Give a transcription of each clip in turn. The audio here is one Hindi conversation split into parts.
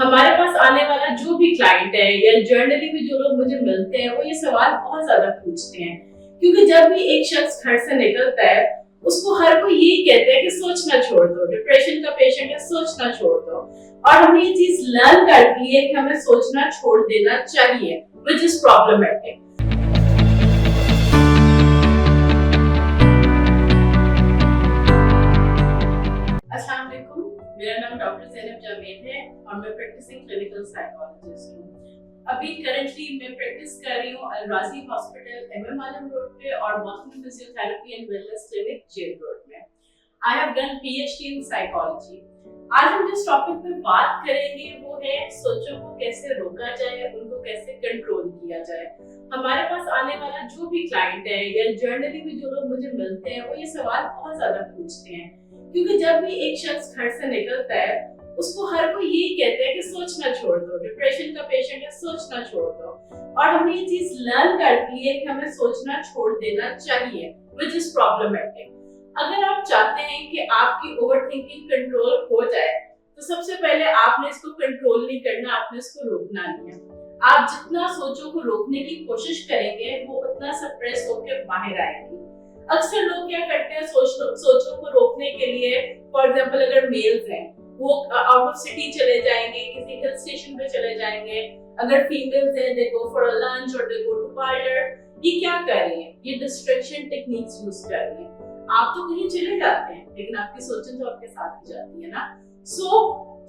हमारे पास आने वाला जो भी क्लाइंट है या जर्नली भी जो लोग मुझे मिलते हैं वो ये सवाल बहुत ज्यादा पूछते हैं, क्योंकि जब भी एक शख्स घर से निकलता है उसको हर कोई यही कहते हैं कि सोचना छोड़ दो, डिप्रेशन का पेशेंट है, सोचना छोड़ दो। और हमने ये चीज लर्न कर ली है कि हमें सोचना छोड़ देना चाहिए, व्हिच इज प्रॉब्लमेटिक। अस्सलाम वालेकुम, मेरा नाम डॉक्टर ज़ैनब जावेद है और मैं प्रैक्टिसिंग क्लिनिकल साइकोलॉजिस्ट हूँ। अभी करंटली मैं प्रैक्टिस कर रही हूँ अल राजी हॉस्पिटल एमएम आलम रोड पे और morphing physiotherapy and wellness clinic jail road में। I have done PhD in psychology. आज हम जिस टॉपिक पे बात करेंगे वो है सोचों को कैसे रोका जाए, उनको कैसे कंट्रोल किया जाए। हमारे पास आने वाला जो भी क्लाइंट है या जर्नली भी जो लोग मुझे मिलते हैं वो ये सवाल बहुत ज्यादा पूछते हैं, क्योंकि जब भी एक शख्स घर से निकलता है उसको हर कोई यही कहते हैं कि सोचना छोड़ दो, डिप्रेशन का पेशेंट है, सोचना छोड़ दो। और हमने ये चीज लर्न कर ली है कि हमें सोचना छोड़ देना चाहिए, व्हिच इज प्रॉब्लमेटिक। अगर आप चाहते हैं कि आपकी ओवरथिंकिंग कंट्रोल हो जाए तो सबसे पहले आपने इसको कंट्रोल नहीं करना, आपने इसको रोकना नहीं है। आप जितना सोचों को रोकने की कोशिश करेंगे वो उतना सप्रेस होकर बाहर आएगी। अक्सर लोग क्या करते हैं सोचों को रोकने के लिए, फॉर एग्जांपल अगर मेल्स हैं वो आउट ऑफ सिटी चले जाएंगे, किसी हिल स्टेशन पे चले जाएंगे। अगर फीमेल्स हैं दे गो फॉर अ लंच और दे गो टू पार्लर। ये क्या कर रही हैं? ये डिस्ट्रैक्शन टेक्निक्स यूज कर रही हैं। आप तो कहीं चले जाते हैं लेकिन आपकी सोचें तो आपके साथ ही जाती है ना। सो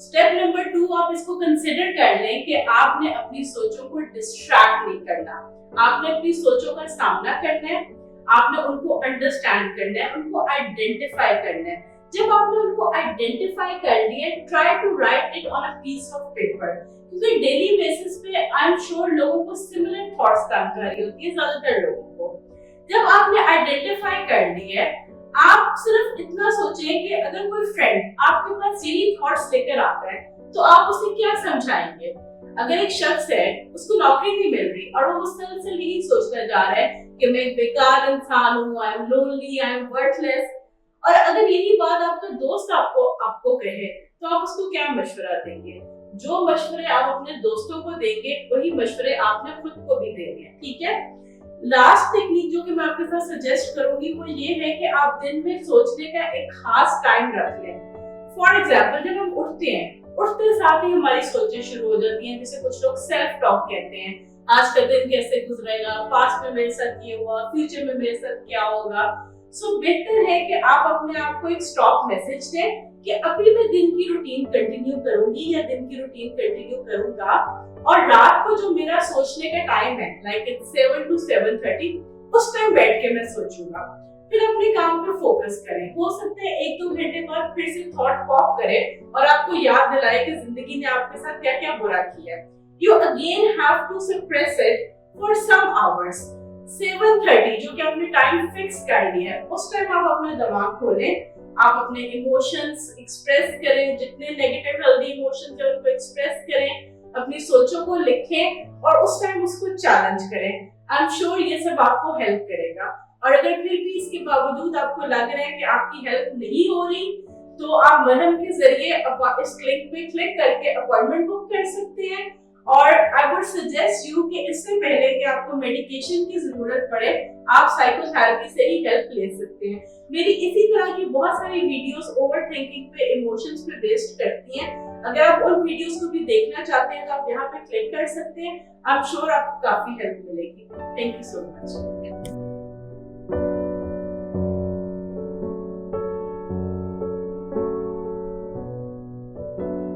स्टेप नंबर 2 आप इसको कंसिडर कर लें कि आपने अपनी सोचों को डिस्ट्रैक्ट नहीं करना। आपने अपनी सोचों का सामना करना है, आपने उनको अंडरस्टैंड करना है, उनको आइडेंटिफाई करना है। जब आपने उनको आइडेंटिफाई कर लिया, try to write it on a piece of paper, क्योंकि डेली बेसिस पे आई एम श्योर लोगों को सिमिलर थॉट्स काम कर रही होती है, ज्यादातर लोगों को। जब आपने आइडेंटिफाई कर लिया है, आप सिर्फ इतना सोचें कि अगर कोई फ्रेंड आपके पास यही थॉट्स लेकर आता है तो आप उसे क्या समझाएंगे। अगर एक शख्स है उसको नौकरी नहीं मिल रही और वो मुस्तकिल यही सोचता जा रहा है कि मैं बेकार इंसान हूँ, I am lonely, I am worthless, और अगर यही बात आपका दोस्त आपको कहे तो आप उसको क्या मशवरा देंगे? जो मशवरे आप अपने दोस्तों को देंगे वही मशवरे आपने खुद को भी देने हैं, ठीक है। लास्ट टेक्निक जो कि मैं आपके साथ सजेस्ट करूंगी वो ये है कि आप दिन में सोचने का एक खास टाइम रख लें। फॉर एग्जाम्पल जब हम उठते साथ ही हमारी सोचें शुरू हो जाती हैं, जैसे कुछ लोग सेल्फ टॉक कहते हैं, आज का दिन कैसे गुजरेगा, पास्ट में मेरे साथ ये हुआ, फ्यूचर में मेरे साथ क्या होगा। सो बेहतर है कि आप अपने आप को एक स्टॉप मैसेज दें कि अभी मैं दिन की रूटीन कंटिन्यू करूंगी या दिन की रूटीन कंटिन्यू करूंगा, और रात को जो मेरा सोचने का टाइम है लाइक इट्स 7 to 7:30 उस टाइम बैठ के मैं सोचूंगा। फिर अपने काम पे फोकस करें। हो सकता है 1-2 घंटे बाद फिर से थॉट पॉप करे और आपको याद दिलाए कि जिंदगी ने आपके साथ क्या क्या बुरा किया है। You again have to suppress it for some hours. 7:30 जो कि आपने टाइम फिक्स कर लिया है, उस टाइम आप अपना दिमाग खोलें, आप अपने इमोशंस एक्सप्रेस करें, जितने नेगेटिव हेल्दी इमोशंस हैं उनको एक्सप्रेस करें, अपनी सोचों को लिखें और उस टाइम उसको चैलेंज करें। आई एम श्योर ये सब आपको हेल्प करेगा। और अगर फिर भी इसके बावजूद आपको लग रहा है कि आपकी हेल्प नहीं हो रही तो आप मरहम के जरिए इस लिंक पे क्लिक करके अपॉइंटमेंट बुक कर सकते हैं। और आई वुड सजेस्ट यू कि इससे पहले कि आपको मेडिकेशन की जरूरत पड़े आप साइकोथेरेपी से ही हेल्प ले सकते हैं। मेरी इसी तरह की बहुत सारी वीडियोस ओवरथिंकिंग पे, इमोशंस पे बेस्ड करती हैं। अगर आप उन वीडियोस को भी देखना चाहते हैं तो आप यहाँ पे क्लिक कर सकते हैं। आई एम श्योर आपको काफी हेल्प मिलेगी। Thank you so much.